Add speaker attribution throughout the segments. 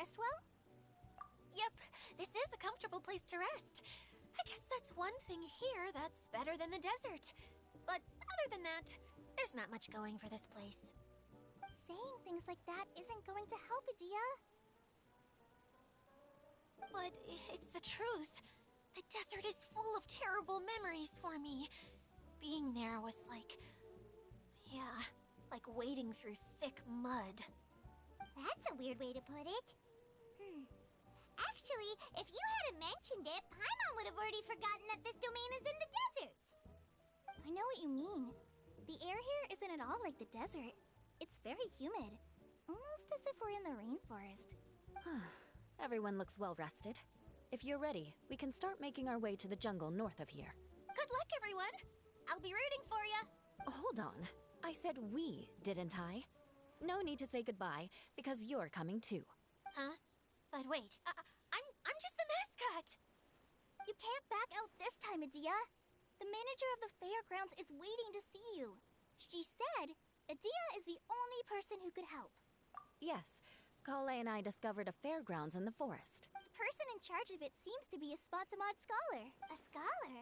Speaker 1: rest well?
Speaker 2: Yep, this is a comfortable place to rest. I guess that's one thing here that's better than the desert. But other than that, there's not much going for this place.
Speaker 1: Saying things like that isn't going to help, Adia.
Speaker 2: But it's the truth. The desert is full of terrible memories for me. Being there was like... yeah, like wading through thick mud.
Speaker 1: That's a weird way to put it. Actually, if you hadn't mentioned it, Paimon would have already forgotten that this domain is in the desert. I know what you mean. The air here isn't at all like the desert. It's very humid. Almost as if we're in the rainforest.
Speaker 3: Everyone looks well rested. If you're ready, we can start making our way to the jungle north of here.
Speaker 2: Good luck, everyone! I'll be rooting for you!
Speaker 3: Hold on. I said we, didn't I? No need to say goodbye, because you're coming too.
Speaker 2: Huh? But wait, I'm just the mascot!
Speaker 1: You can't back out this time, Adia. The manager of the fairgrounds is waiting to see you. She said Adia is the only person who could help.
Speaker 3: Yes, Kale and I discovered a fairgrounds in the forest.
Speaker 1: The person in charge of it seems to be a Spotamod scholar. A scholar?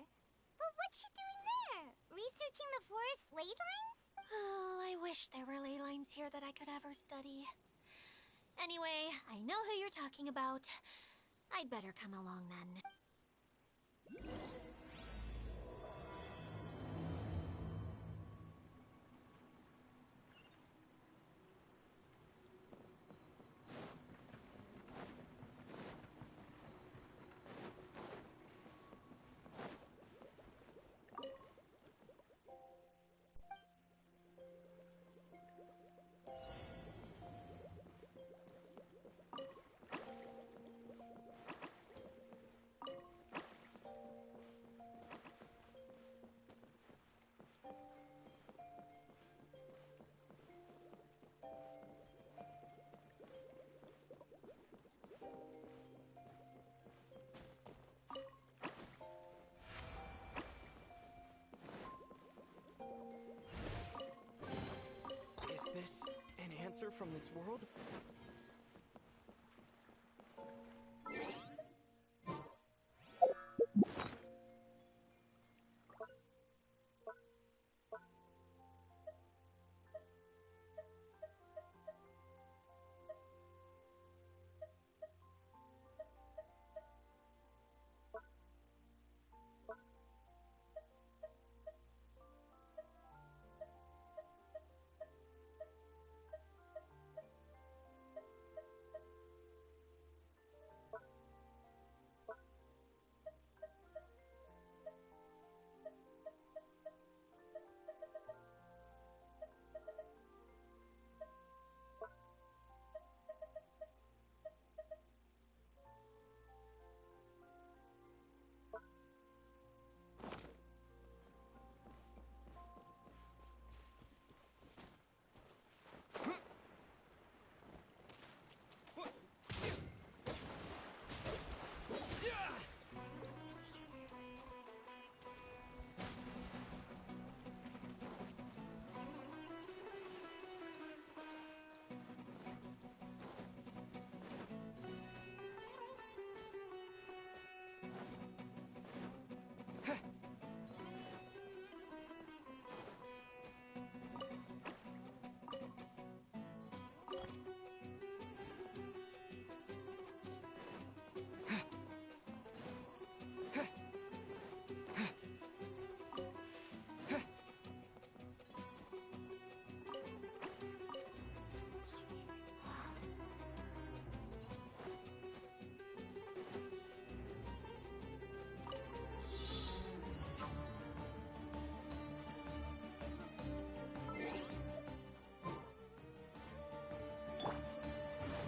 Speaker 1: But what's she doing there? Researching the forest ley lines?
Speaker 2: Oh, I wish there were ley lines here that I could ever study. Anyway, I know who you're talking about. I'd better come along then.
Speaker 4: Is this an answer from this world?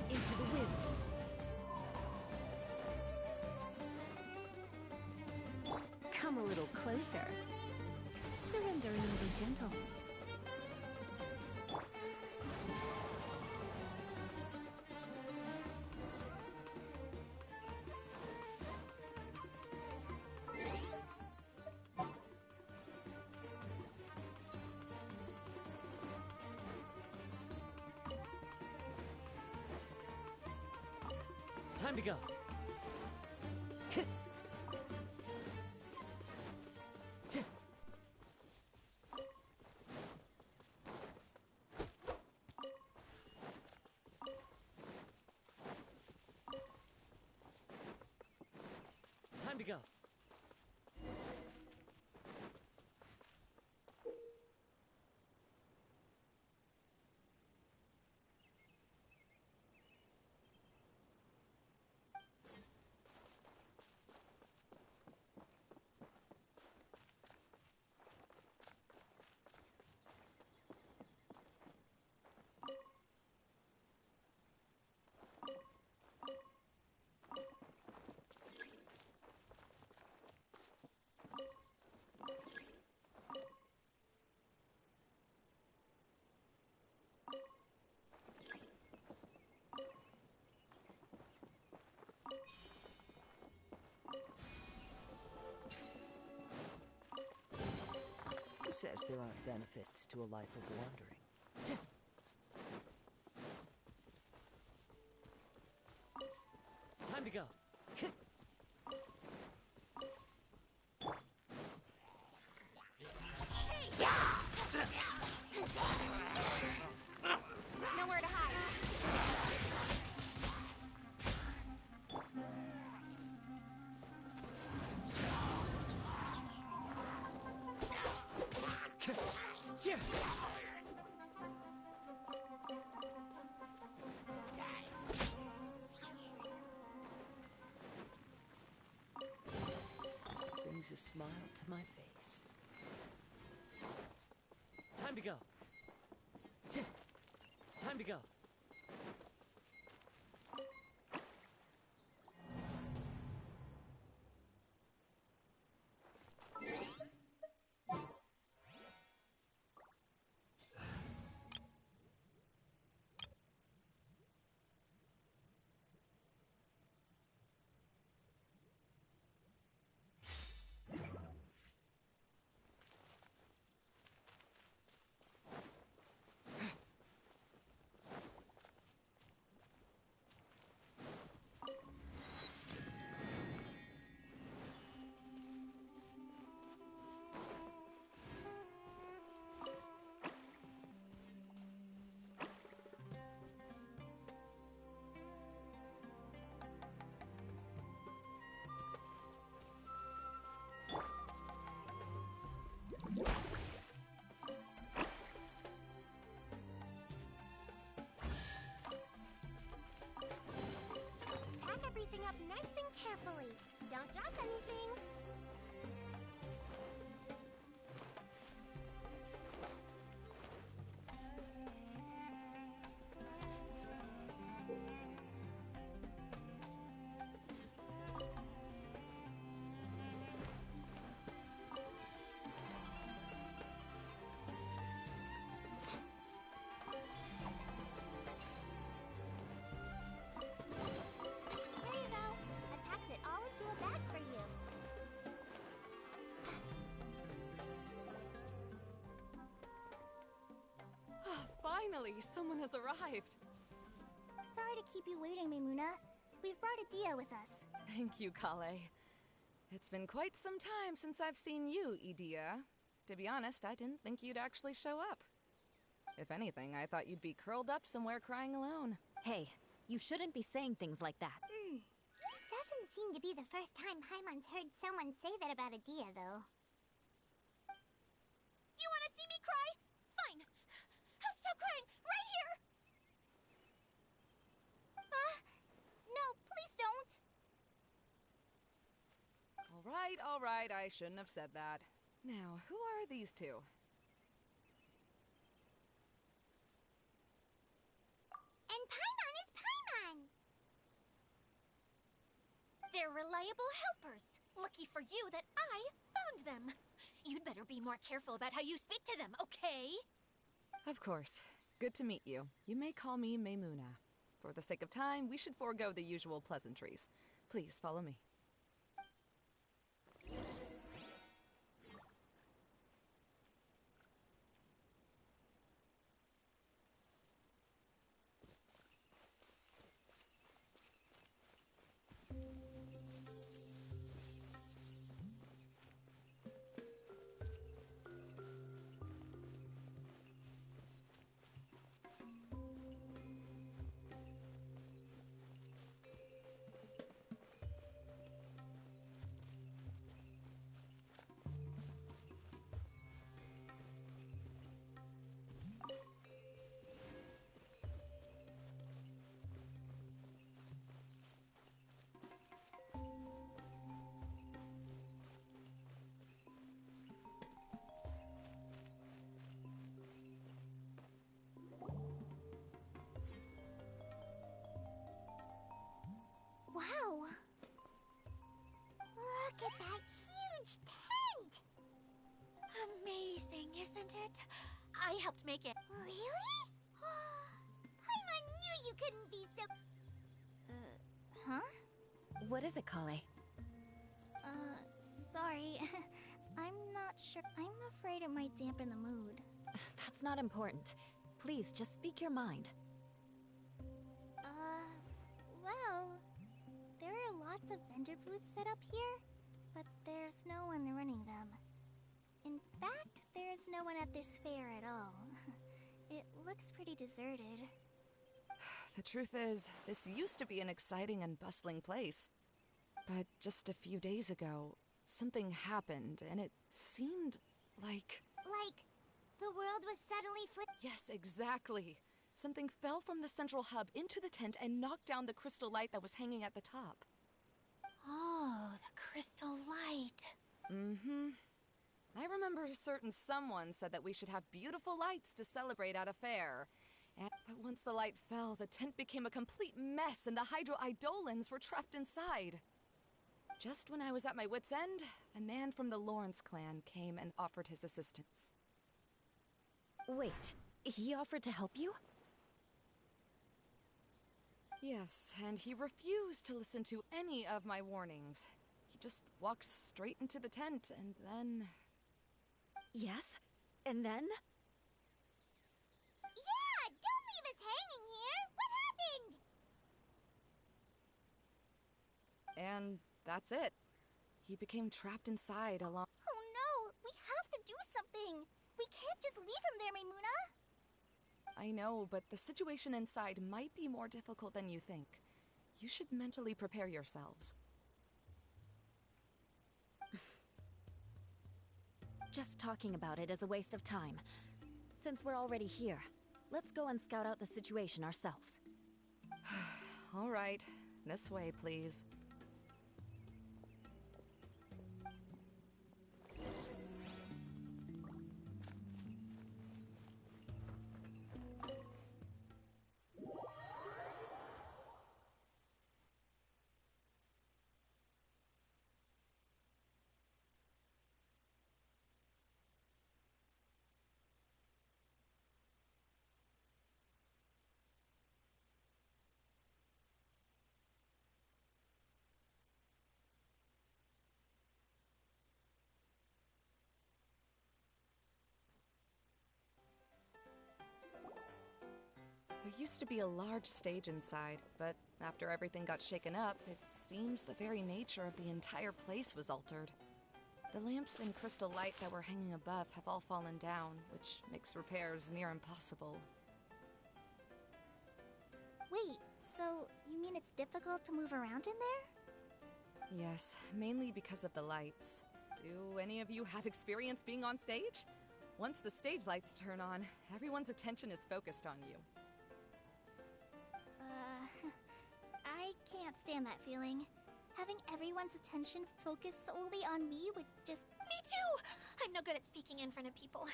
Speaker 3: Into the wind.
Speaker 5: Come a little closer. Surrendering and be gentle.
Speaker 4: Time to go. Time to go.
Speaker 6: Who says there aren't benefits to a life of wandering?
Speaker 4: Time to go.
Speaker 2: Nowhere to hide.
Speaker 4: Yeah.
Speaker 6: Brings a smile to my face.
Speaker 4: Time to go. Time to go.
Speaker 1: Pack everything up nice and carefully. Don't drop anything. There you go. I packed it all into a bag for you.
Speaker 7: Finally, someone has arrived.
Speaker 1: Sorry to keep you waiting, Maimuna. We've brought Adia with us.
Speaker 7: Thank you, Kale. It's been quite some time since I've seen you, Idia. To be honest, I didn't think you'd actually show up. If anything, I thought you'd be curled up somewhere crying alone.
Speaker 3: Hey, you shouldn't be saying things like that.
Speaker 1: Doesn't seem to be the first time Paimon's heard someone say that about Adia, though.
Speaker 2: You want to see me cry? Fine. I'll stop crying right here.
Speaker 1: No, please don't.
Speaker 7: All right, I shouldn't have said that. Now, who are these two?
Speaker 1: And Paimon is Paimon!
Speaker 2: They're reliable helpers. Lucky for you that I found them. You'd better be more careful about how you speak to them, okay?
Speaker 7: Of course. Good to meet you. You may call me Maimuna. For the sake of time, we should forego the usual pleasantries. Please follow me.
Speaker 2: it. I helped make it.
Speaker 1: Really? Paimon knew you couldn't be so... Huh?
Speaker 3: What is it, Kale?
Speaker 1: Sorry. I'm not sure. I'm afraid it might dampen the mood.
Speaker 3: That's not important. Please, just speak your mind.
Speaker 1: Well, there are lots of vendor booths set up here, but there's no one running them. In fact, there's no one at this fair at all. It looks pretty deserted.
Speaker 7: The truth is, this used to be an exciting and bustling place. But just a few days ago, something happened, and it seemed like...
Speaker 1: Like, the world was suddenly
Speaker 7: Yes, exactly. Something fell from the central hub into the tent and knocked down the crystal light that was hanging at the top.
Speaker 2: Oh, the crystal light.
Speaker 7: Mm-hmm. I remember a certain someone said that we should have beautiful lights to celebrate at a fair. But once the light fell, the tent became a complete mess and the Hydro-Eidolons were trapped inside. Just when I was at my wit's end, a man from the Lawrence clan came and offered his assistance.
Speaker 3: Wait, he offered to help you?
Speaker 7: Yes, and he refused to listen to any of my warnings. He just walked straight into the tent, and then...
Speaker 3: Yes? And then?
Speaker 1: Yeah! Don't leave us hanging here! What happened?
Speaker 7: And that's it. He became trapped inside along...
Speaker 1: Oh no! We have to do something! We can't just leave him there, Maimuna!
Speaker 7: I know, but the situation inside might be more difficult than you think. You should mentally prepare yourselves.
Speaker 3: Just talking about it is a waste of time. Since we're already here, let's go and scout out the situation ourselves.
Speaker 7: All right. This way, please. There used to be a large stage inside, but after everything got shaken up, it seems the very nature of the entire place was altered. The lamps and crystal light that were hanging above have all fallen down, which makes repairs near impossible.
Speaker 1: Wait, so you mean it's difficult to move around in there?
Speaker 7: Yes, mainly because of the lights. Do any of you have experience being on stage? Once the stage lights turn on, everyone's attention is focused on you.
Speaker 1: I can't stand that feeling. Having everyone's attention focused solely on me would just...
Speaker 2: Me too! I'm no good at speaking in front of people.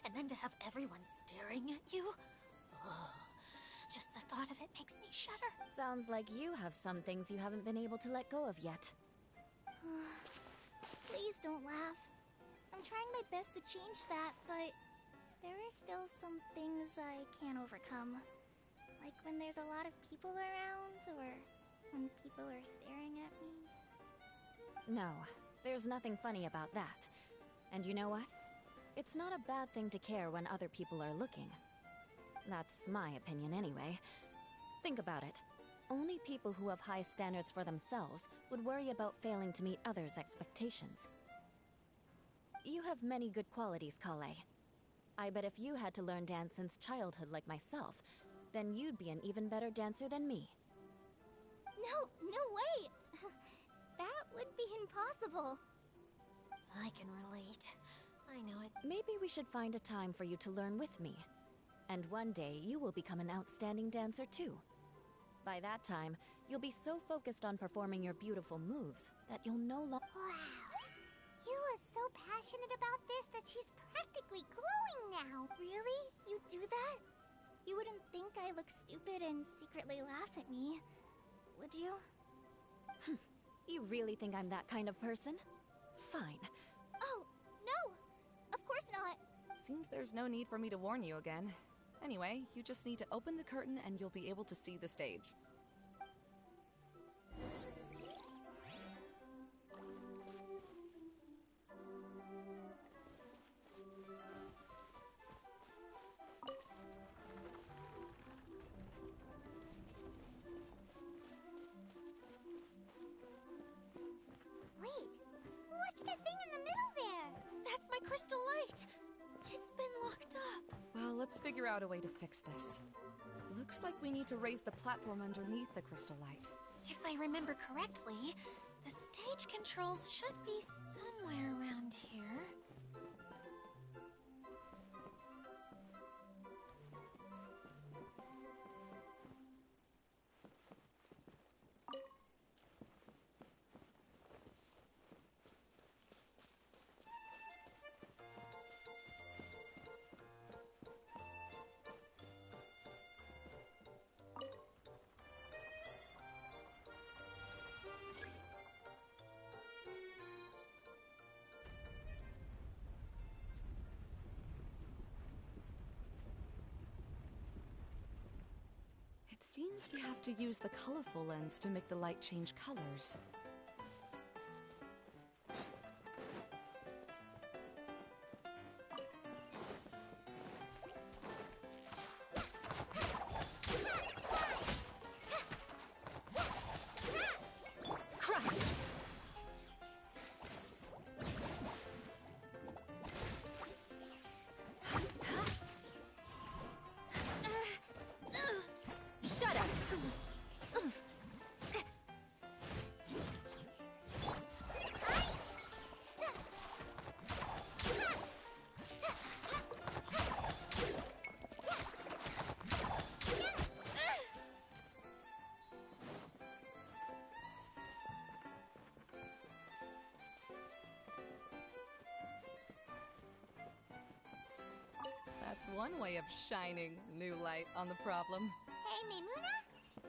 Speaker 2: And then to have everyone staring at you? Ugh. Just the thought of it makes me shudder.
Speaker 3: Sounds like you have some things you haven't been able to let go of yet.
Speaker 1: Please don't laugh. I'm trying my best to change that, but there are still some things I can't overcome. Like when there's a lot of people around, or when people are staring at me.
Speaker 3: No, there's nothing funny about that. And you know what? It's not a bad thing to care when other people are looking. That's my opinion anyway. Think about it. Only people who have high standards for themselves would worry about failing to meet others' expectations. You have many good qualities, Kale. I bet if you had to learn dance since childhood like myself, then you'd be an even better dancer than me.
Speaker 1: No way! That would be impossible.
Speaker 2: I can relate. I know it.
Speaker 3: Maybe we should find a time for you to learn with me. And one day, you will become an outstanding dancer too. By that time, you'll be so focused on performing your beautiful moves that you'll no longer...
Speaker 1: Wow. Yula's so passionate about this that she's practically glowing now. Really? You do that? You wouldn't think I look stupid and secretly laugh at me, would you?
Speaker 3: You really think I'm that kind of person? Fine.
Speaker 1: Oh, no! Of course not!
Speaker 7: Seems there's no need for me to warn you again. Anyway, you just need to open the curtain and you'll be able to see the stage.
Speaker 1: Wait, what's that thing in the middle there?
Speaker 2: That's my crystal light! It's been locked up.
Speaker 7: Well, let's figure out a way to fix this. Looks like we need to raise the platform underneath the crystal light.
Speaker 2: If I remember correctly, the stage controls should be somewhere around here.
Speaker 7: It seems we have to use the colorful lens to make the light change colors. That's one way of shining new light on the problem.
Speaker 1: Hey, Maimuna?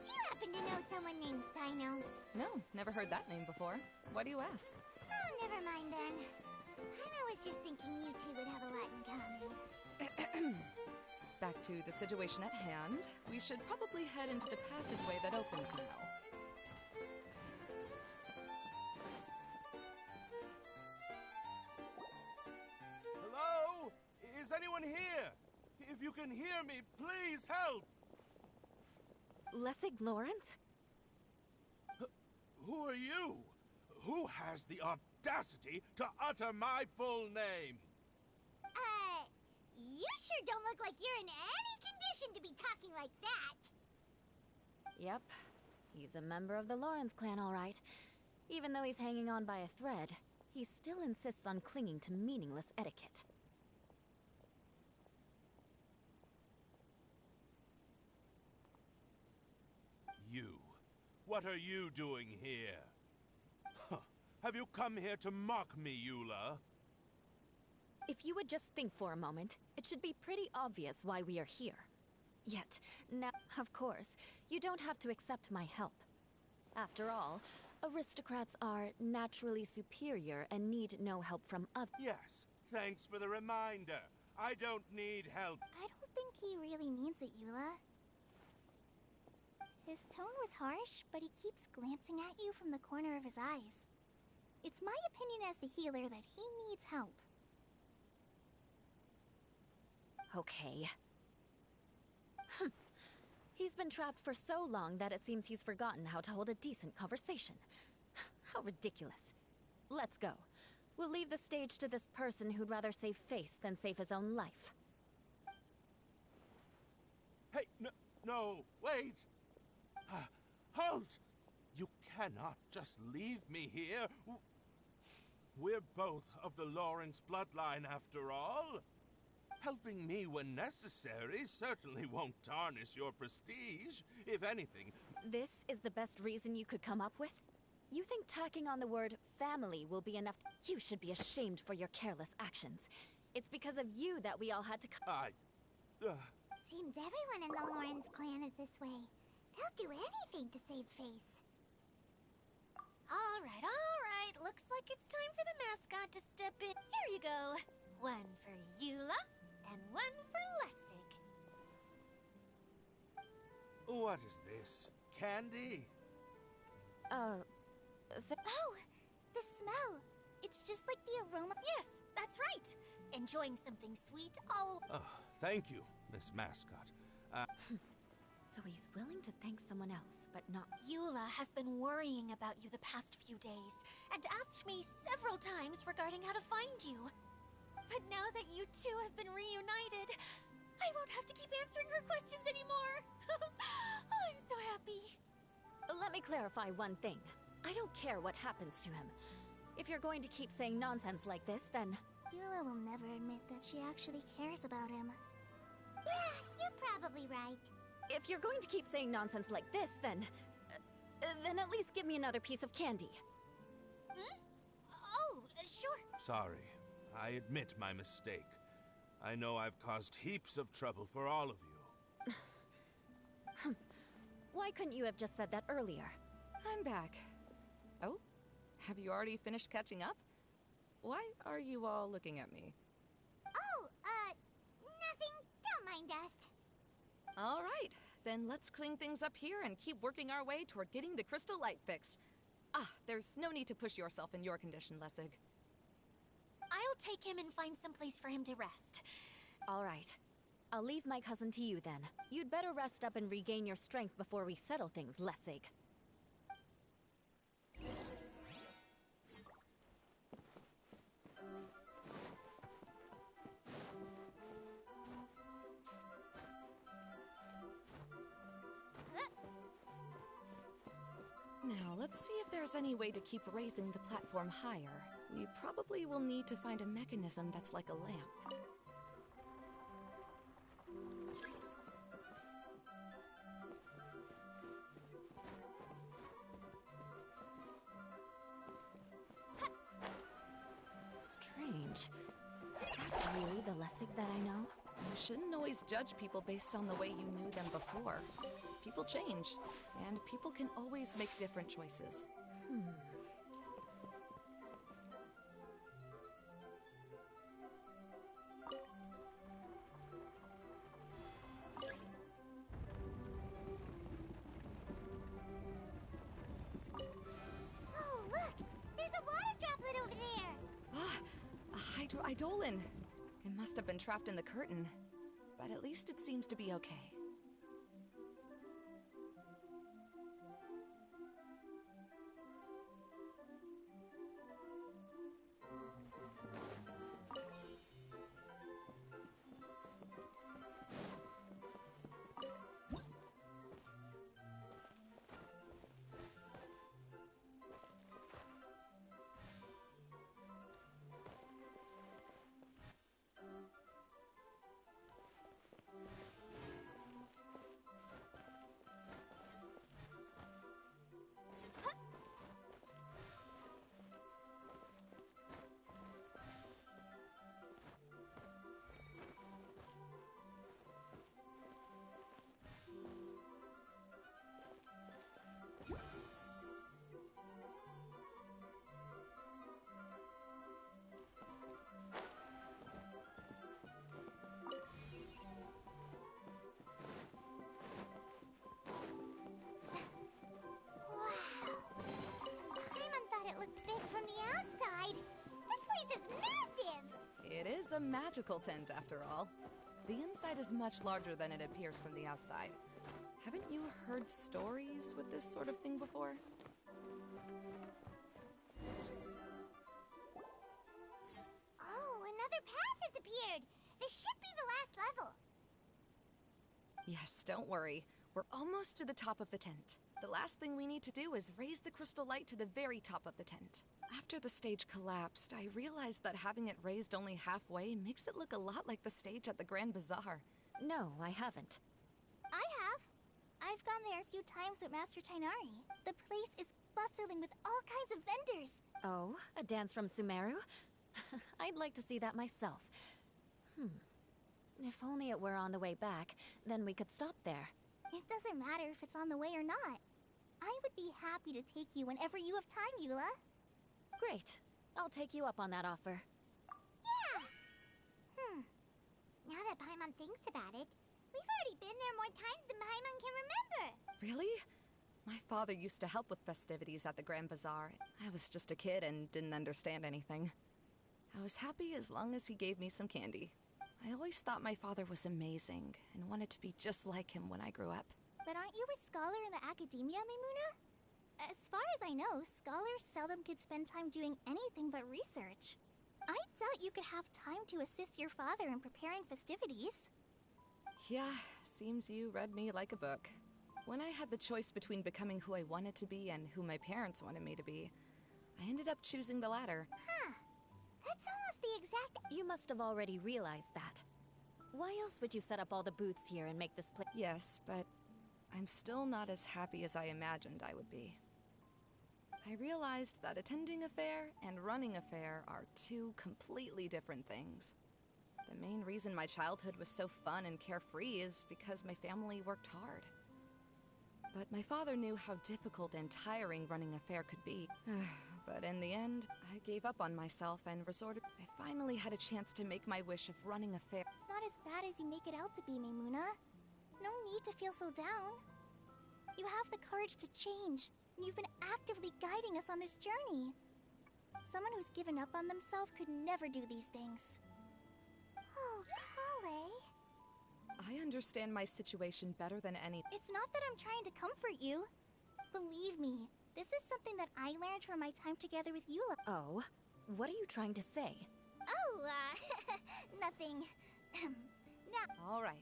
Speaker 1: Do you happen to know someone named Sino?
Speaker 7: No, never heard that name before. Why do you ask?
Speaker 1: Oh, never mind then. I was just thinking you two would have a lot in common.
Speaker 7: Back to the situation at hand. We should probably head into the passageway that opens now.
Speaker 8: Hello? Is anyone here? If you can hear me, please help!
Speaker 3: Lessig Lawrence?
Speaker 8: Who are you? Who has the audacity to utter my full name?
Speaker 1: You sure don't look like you're in any condition to be talking like that.
Speaker 3: Yep. He's a member of the Lawrence clan, all right. Even though he's hanging on by a thread, he still insists on clinging to meaningless etiquette.
Speaker 8: You. What are you doing here? Huh. Have you come here to mock me, Eula?
Speaker 3: If you would just think for a moment, it should be pretty obvious why we are here. Yet, now, of course, you don't have to accept my help. After all, aristocrats are naturally superior and need no help from others.
Speaker 8: Yes, thanks for the reminder. I don't need help.
Speaker 1: I don't think he really means it, Eula. His tone was harsh, but he keeps glancing at you from the corner of his eyes. It's my opinion as the healer that he needs help.
Speaker 3: Okay. He's been trapped for so long that it seems he's forgotten how to hold a decent conversation. How ridiculous. Let's go. We'll leave the stage to this person who'd rather save face than save his own life.
Speaker 8: Hey, no, wait! Halt! You cannot just leave me here. We're both of the Lawrence bloodline after all. Helping me when necessary certainly won't tarnish your prestige. If anything...
Speaker 3: This is the best reason you could come up with? You think tacking on the word family will be enough? You should be ashamed for your careless actions. It's because of you that we all had to
Speaker 1: Seems everyone in the Lawrence clan is this way. They'll do anything to save face.
Speaker 2: All right. Looks like it's time for the mascot to step in. Here you go. One for Eula, and one for Lessig.
Speaker 8: What is this? Candy?
Speaker 1: Oh, the smell. It's just like the aroma.
Speaker 2: Yes, that's right. Enjoying something sweet all...
Speaker 8: Oh, thank you, Miss Mascot.
Speaker 3: So he's willing to thank someone else, but not...
Speaker 2: Eula has been worrying about you the past few days, and asked me several times regarding how to find you. But now that you two have been reunited, I won't have to keep answering her questions anymore. Oh, I'm so happy.
Speaker 3: Let me clarify one thing. I don't care what happens to him. If you're going to keep saying nonsense like this, then...
Speaker 1: Eula will never admit that she actually cares about him. Yeah, you're probably right.
Speaker 3: If you're going to keep saying nonsense like this, then at least give me another piece of candy.
Speaker 2: Hmm? Oh, sure.
Speaker 8: Sorry. I admit my mistake. I know I've caused heaps of trouble for all of you.
Speaker 3: Why couldn't you have just said that earlier?
Speaker 7: I'm back. Oh? Have you already finished catching up? Why are you all looking at me?
Speaker 1: Oh, nothing. Don't mind us.
Speaker 7: All right, then let's clean things up here and keep working our way toward getting the crystal light fixed. Ah, there's no need to push yourself in your condition, Lessig.
Speaker 2: I'll take him and find some place for him to rest.
Speaker 3: All right. I'll leave my cousin to you then. You'd better rest up and regain your strength before we settle things, Lessig.
Speaker 7: Now, let's see if there's any way to keep raising the platform higher. We probably will need to find a mechanism that's like a lamp.
Speaker 3: Strange. Is that really the Lessig that I know?
Speaker 7: You shouldn't always judge people based on the way you knew them before. People change, and people can always make different choices.
Speaker 1: Oh, look! There's a water droplet over there!
Speaker 7: Ah, a hydroidolin. It must have been trapped in the curtain, but at least it seems to be okay.
Speaker 1: Paimon thought it looked big from the outside. This place is massive!
Speaker 7: It is a magical tent, after all. The inside is much larger than it appears from the outside. Haven't you heard stories with this sort of thing before?
Speaker 1: Oh, another path has appeared! This should be the last level.
Speaker 7: Yes, don't worry. We're almost to the top of the tent. The last thing we need to do is raise the crystal light to the very top of the tent. After the stage collapsed, I realized that having it raised only halfway makes it look a lot like the stage at the Grand Bazaar.
Speaker 3: No, I haven't.
Speaker 1: I have. I've gone there a few times with Master Tainari. The place is bustling with all kinds of vendors.
Speaker 3: Oh, a dance from Sumeru? I'd like to see that myself. If only it were on the way back, then we could stop there.
Speaker 1: It doesn't matter if it's on the way or not. I would be happy to take you whenever you have time, Eula.
Speaker 3: Great. I'll take you up on that offer.
Speaker 1: Yeah! Now that nice about it. We've already been there more times than Paimon can remember.
Speaker 7: Really? My father used to help with festivities at the Grand Bazaar. I was just a kid and didn't understand anything. I was happy as long as he gave me some candy. I always thought my father was amazing and wanted to be just like him when I grew up.
Speaker 1: But aren't you a scholar in the academia, Maimuna? As far as I know, scholars seldom could spend time doing anything but research. I doubt you could have time to assist your father in preparing festivities.
Speaker 7: Yeah, seems you read me like a book. When I had the choice between becoming who I wanted to be and who my parents wanted me to be, I ended up choosing the latter.
Speaker 1: Huh. That's almost the exact...
Speaker 3: You must have already realized that. Why else would you set up all the booths here and make this place?
Speaker 7: Yes, but I'm still not as happy as I imagined I would be. I realized that attending a fair and running a fair are two completely different things. The main reason my childhood was so fun and carefree is because my family worked hard. But my father knew how difficult and tiring running a fair could be. But in the end, I gave up on myself and resorted... I finally had a chance to make my wish of running a fair.
Speaker 1: It's not as bad as you make it out to be, Maimuna. No need to feel so down. You have the courage to change, and you've been actively guiding us on this journey. Someone who's given up on themselves could never do these things. Oh, Kale.
Speaker 7: I understand my situation better than any...
Speaker 1: It's not that I'm trying to comfort you. Believe me, this is something that I learned from my time together with Eula.
Speaker 3: Oh, what are you trying to say?
Speaker 1: Oh, nothing. Now...
Speaker 7: All right.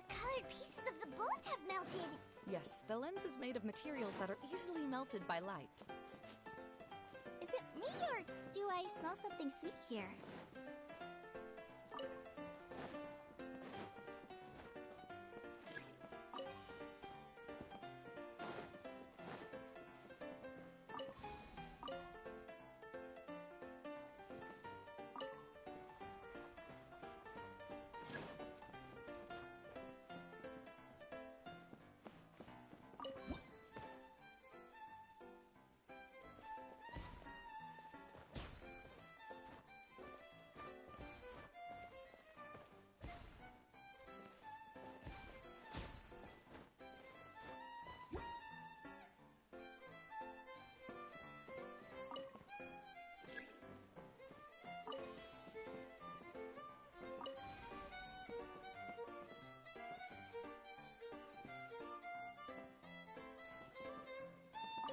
Speaker 1: Colored pieces of the bolt have melted.
Speaker 7: Yes, the lens is made of materials that are easily melted by light.
Speaker 1: Is it me, or do I smell something sweet here?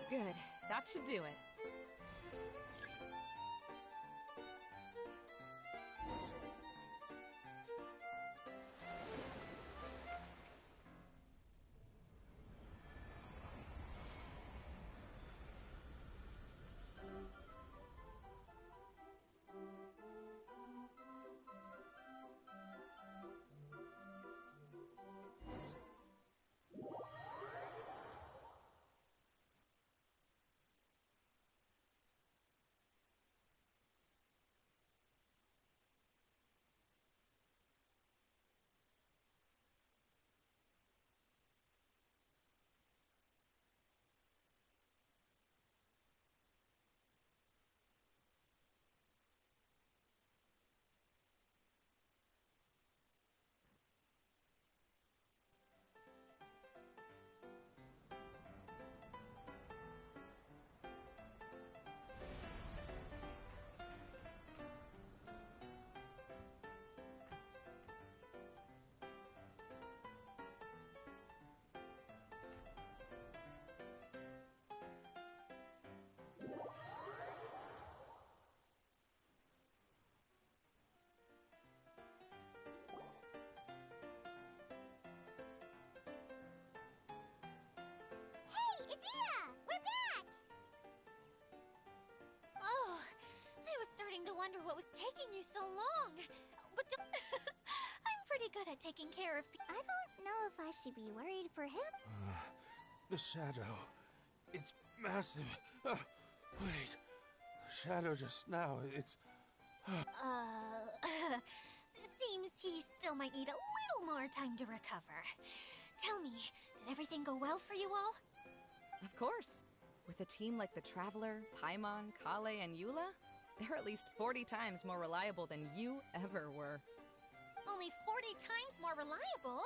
Speaker 7: Good. That should do it.
Speaker 2: wonder what was taking you so long. But I'm pretty good at taking care of people.
Speaker 1: I don't know if I should be worried for him.
Speaker 8: The shadow. It's massive. Wait. The shadow just now. It's...
Speaker 2: It seems he still might need a little more time to recover. Tell me, did everything go well for you all?
Speaker 7: Of course. With a team like the Traveler, Paimon, Kale, and Eula, they're at least 40 times more reliable than you ever were.
Speaker 2: Only 40 times more reliable?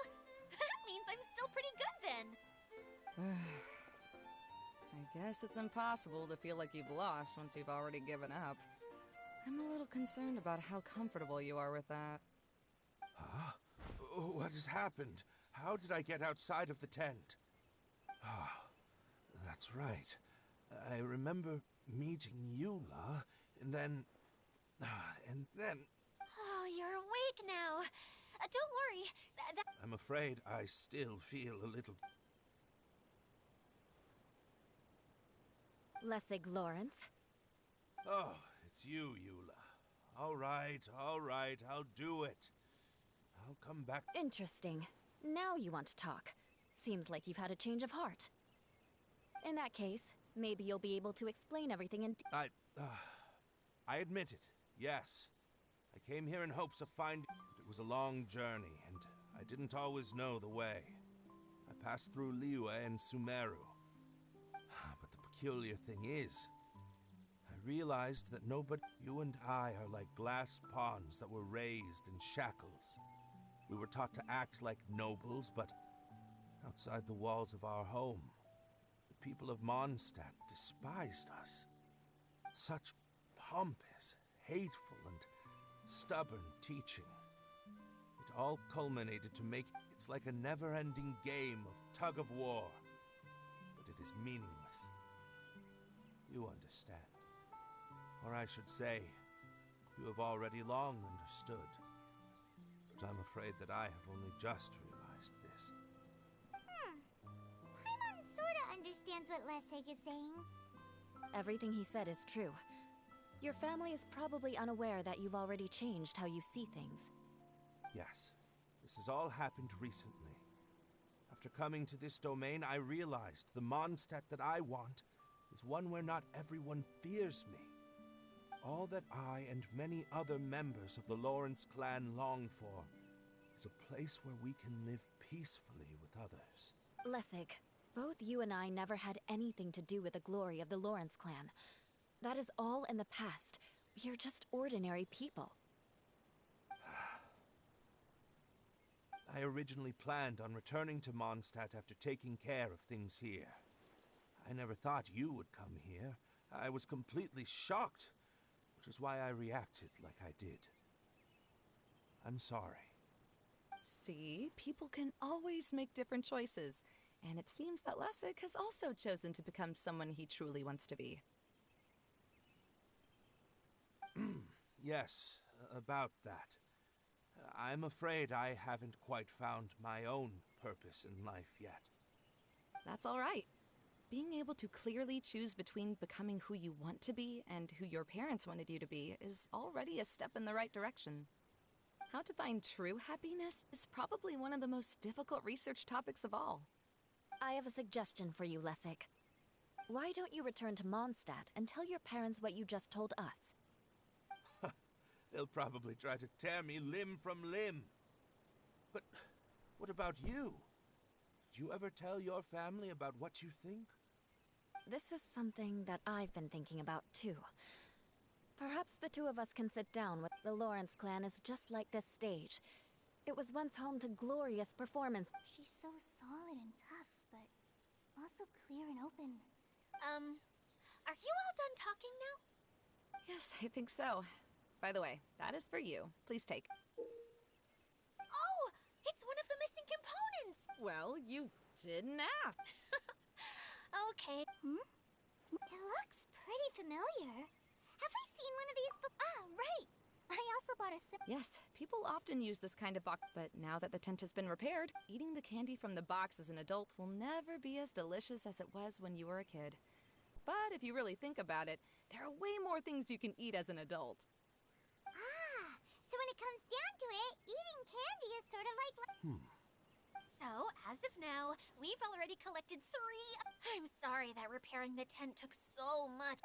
Speaker 2: That means I'm still pretty good then.
Speaker 7: I guess it's impossible to feel like you've lost once you've already given up. I'm a little concerned about how comfortable you are with that.
Speaker 8: Huh? What has happened? How did I get outside of the tent? Ah, that's right. I remember meeting Eula, and then...
Speaker 2: Oh, you're awake now. Don't worry.
Speaker 8: I'm afraid I still feel a little...
Speaker 3: Lessig Lawrence.
Speaker 8: Oh, it's you, Eula. All right, I'll do it. I'll come back...
Speaker 3: Interesting. Now you want to talk. Seems like you've had a change of heart. In that case, maybe you'll be able to explain everything in...
Speaker 8: I admit it, yes. I came here in hopes of finding... It was a long journey, and I didn't always know the way. I passed through Liyue and Sumeru. But the peculiar thing is, I realized that you and I are like glass pawns that were raised in shackles. We were taught to act like nobles, but outside the walls of our home, the people of Mondstadt despised us. Such pompous, hateful, and stubborn teaching. It all culminated to make... It's like a never-ending game of tug-of-war. But it is meaningless. You understand. Or I should say, you have already long understood. But I'm afraid that I have only just realized this.
Speaker 1: Paimon sorta understands what Lessig is saying.
Speaker 3: Everything he said is true. Your family is probably unaware that you've already changed how you see things.
Speaker 8: Yes, this has all happened recently. After coming to this domain, I realized the Mondstadt that I want is one where not everyone fears me. All that I and many other members of the Lawrence clan long for is a place where we can live peacefully with others.
Speaker 3: Lessig, both you and I never had anything to do with the glory of the Lawrence clan. That is all in the past. We are just ordinary people.
Speaker 8: I originally planned on returning to Mondstadt after taking care of things here. I never thought you would come here. I was completely shocked, which is why I reacted like I did. I'm sorry.
Speaker 7: See, people can always make different choices, and it seems that Lessig has also chosen to become someone he truly wants to be.
Speaker 8: Yes, about that. I'm afraid I haven't quite found my own purpose in life yet.
Speaker 7: That's all right. Being able to clearly choose between becoming who you want to be and who your parents wanted you to be is already a step in the right direction. How to find true happiness is probably one of the most difficult research topics of all.
Speaker 3: I have a suggestion for you, Lessig. Why don't you return to Mondstadt and tell your parents what you just told us?
Speaker 8: They'll probably try to tear me limb from limb. But what about you? Did you ever tell your family about what you think?
Speaker 3: This is something that I've been thinking about, too. Perhaps the two of us can sit down with... The Lawrence clan is just like this stage. It was once home to glorious performance.
Speaker 1: She's so solid and tough, but also clear and open.
Speaker 2: Are you all done talking now?
Speaker 7: Yes, I think so. By the way, that is for you. Please take.
Speaker 2: Oh, it's one of the missing components!
Speaker 7: Well, you didn't ask.
Speaker 2: Okay.
Speaker 1: It looks pretty familiar. Have we seen one of these before? Ah, right! I also bought a sip.
Speaker 7: Yes, people often use this kind of box, but now that the tent has been repaired, eating the candy from the box as an adult will never be as delicious as it was when you were a kid. But if you really think about it, there are way more things you can eat as an adult.
Speaker 1: idea's sort of like...
Speaker 2: So, as of now, we've already collected 3... I'm sorry that repairing the tent took so much.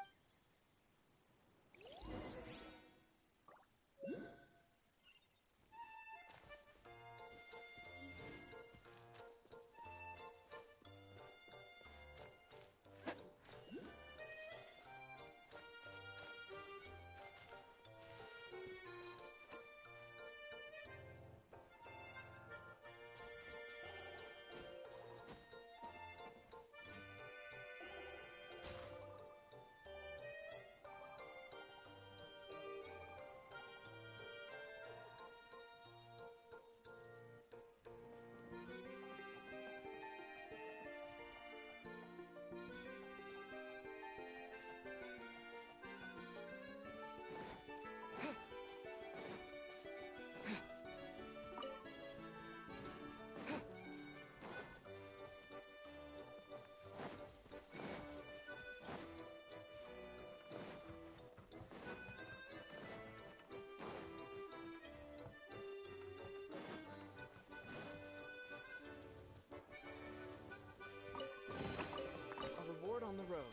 Speaker 6: A reward on the road.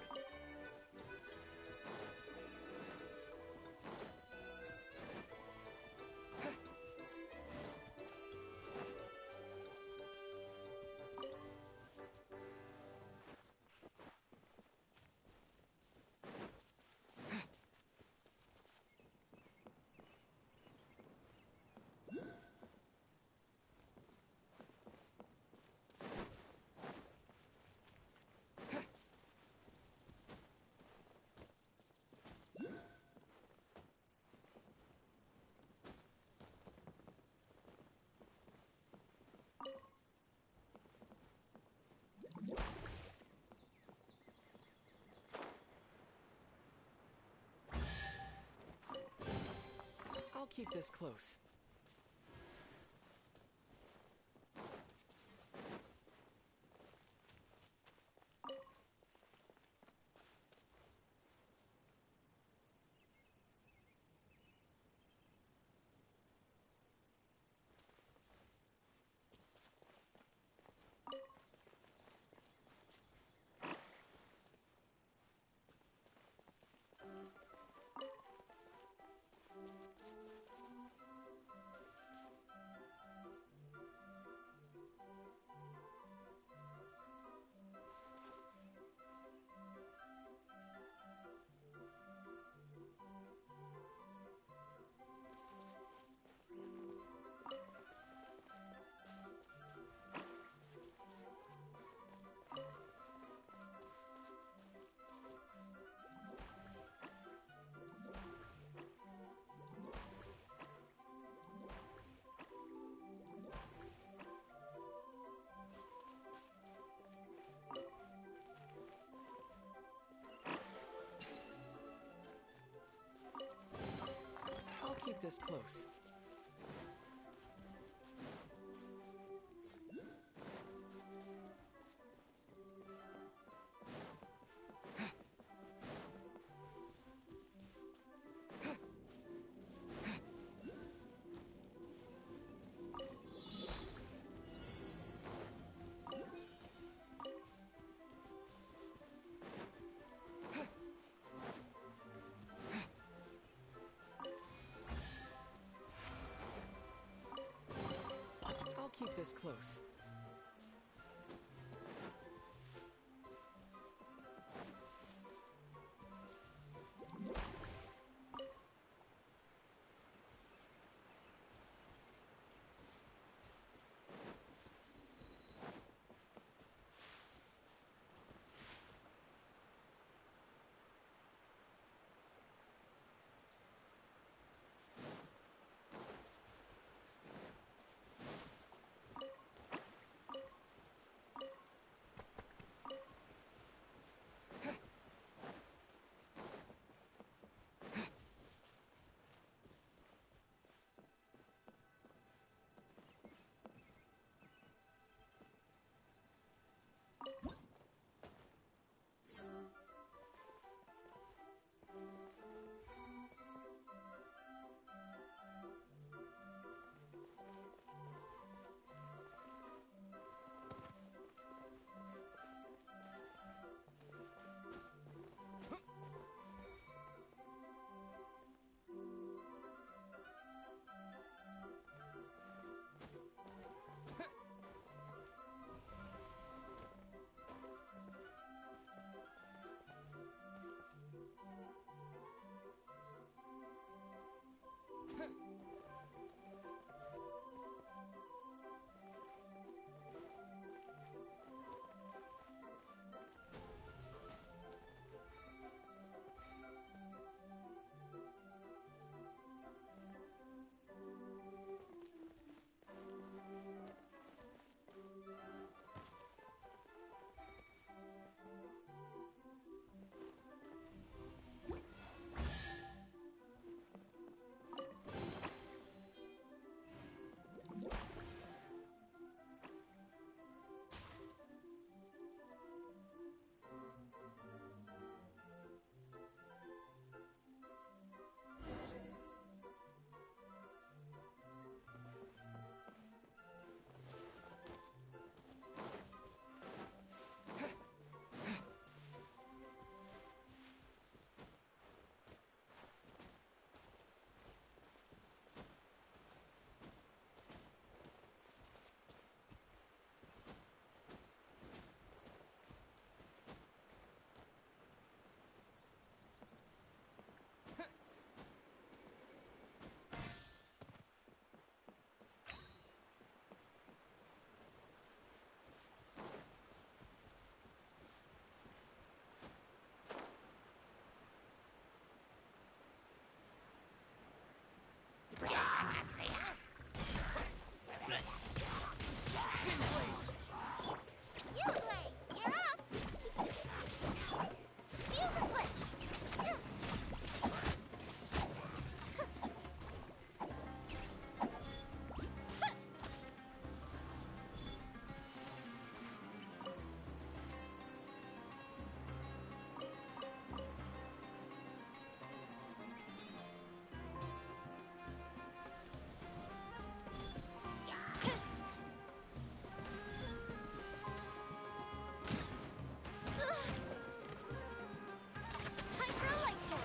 Speaker 6: I'll keep this close. I'll keep this close. I'll keep this close.
Speaker 1: You play! You're up! Fuse split! Time for a light show!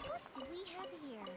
Speaker 1: What do we have here?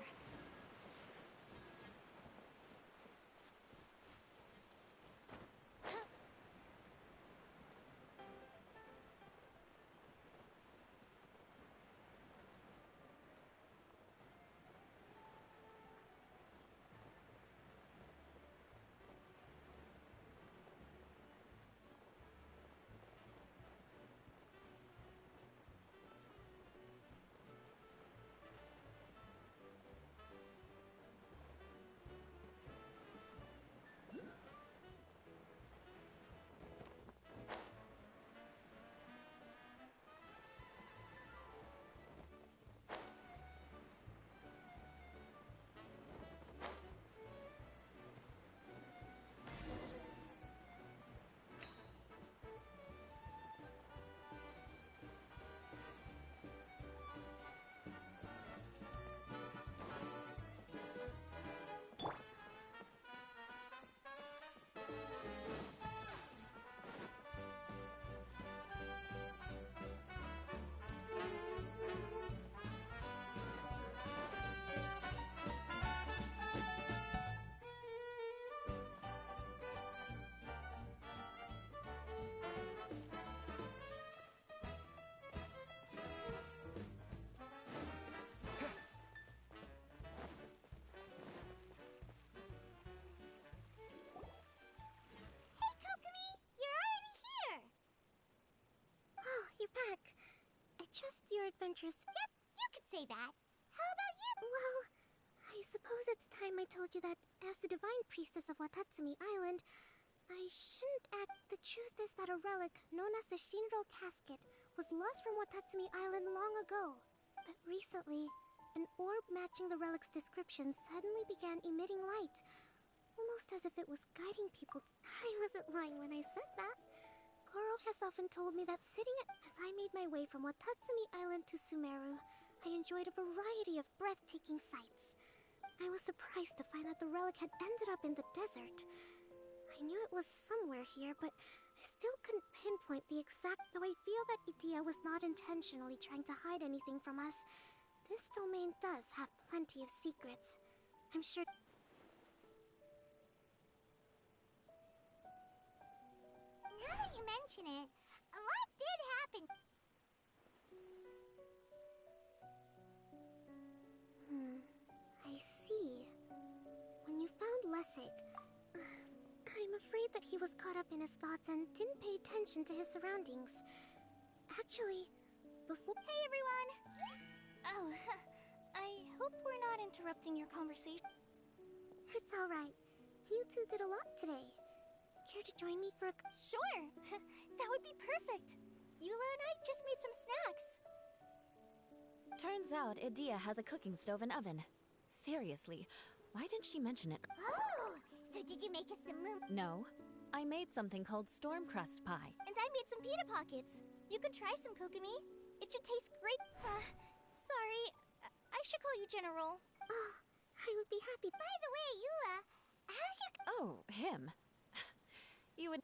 Speaker 1: Hey, Kokomi! You're already here! Oh, you're back. I trust your adventures. Yep, you could say that. How about you? Well, I suppose it's time I told you that as the divine priestess of Watatsumi Island, I shouldn't act. The truth is that a relic known as the Shinro Casket was lost from Watatsumi Island long ago. But recently, an orb matching the relic's description suddenly began emitting light, almost as if it was guiding people. I wasn't lying when I said that. Goro has often told me that as I made my way from Watatsumi Island to Sumeru, I enjoyed a variety of breathtaking sights. I was surprised to find that the relic had ended up in the desert. I knew it was somewhere here, but I still couldn't pinpoint the exact. Though I feel that Idea was not intentionally trying to hide anything from us, this domain does have plenty of secrets. I'm sure. Now that you mention it, a lot did happen. I see. When you found Lessig, I'm afraid that he was caught up in his thoughts and didn't pay attention to his surroundings. Actually, before— Hey everyone! Oh, I hope we're not interrupting your conversation. It's alright. You two did a lot today. Care to join me for a— Sure! That would be perfect! Eula and I just made some snacks.
Speaker 3: Turns out Idea has a cooking stove and oven. Seriously, why didn't she mention it?
Speaker 1: Oh! So did you make us some
Speaker 3: No. I made something called storm crust pie.
Speaker 1: And I made some pita pockets. You could try some, Kokomi. It should taste great. Sorry. I should call you General. Oh, I would be happy. By the way, Eula, how's your—
Speaker 3: Oh, him. You would—